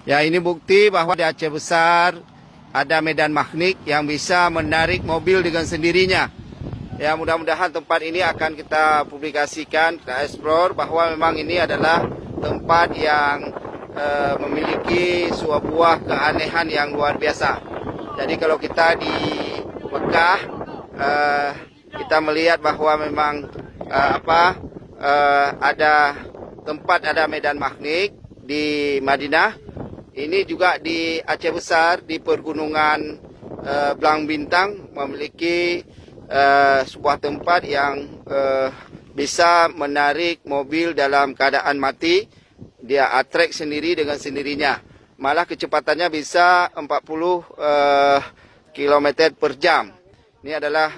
Ya, ini bukti bahwa di Aceh Besar ada medan magnet yang bisa menarik mobil dengan sendirinya. Ya, mudah-mudahan tempat ini akan kita publikasikan, kita explore bahwa memang ini adalah tempat yang memiliki sebuah keanehan yang luar biasa. Jadi kalau kita di Mekah, kita melihat bahwa memang ada tempat, ada medan magnet. Di Madinah, ini juga di Aceh Besar, di pergunungan Blang Bintang memiliki sebuah tempat yang bisa menarik mobil dalam keadaan mati. Dia attract sendiri dengan sendirinya. Malah kecepatannya bisa 40 km per jam. Ini adalah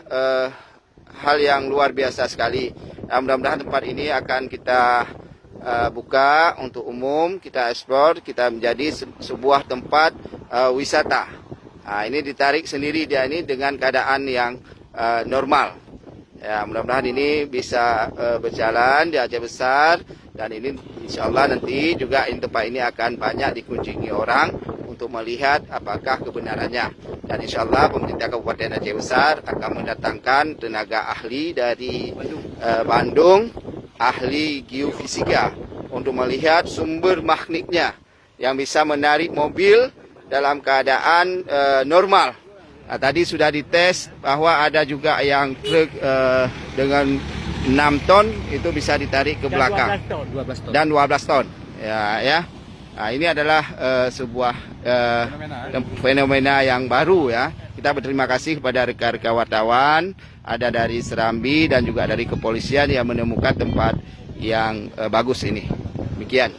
hal yang luar biasa sekali. Mudah-mudahan tempat ini akan kita buka untuk umum, kita explore, kita menjadi sebuah tempat wisata. Ini ditarik sendiri dia ini dengan keadaan yang normal. Ya, mudah-mudahan ini bisa berjalan di Aceh Besar, dan ini insya Allah nanti juga tempat ini akan banyak dikunjungi orang untuk melihat apakah kebenarannya. Dan insya Allah pemerintah Kabupaten Aceh Besar akan mendatangkan tenaga ahli dari Bandung, ahli geofisika, untuk melihat sumber magnetnya yang bisa menarik mobil dalam keadaan normal. Tadi sudah dites bahwa ada juga yang truk dengan 6 ton itu bisa ditarik ke belakang. 12 ton. Dan 12 ton. Ya. Ini adalah sebuah fenomena yang baru ya. Kita berterima kasih kepada rekan-rekan wartawan, ada dari Serambi dan juga dari kepolisian yang menemukan tempat yang bagus ini. Demikian.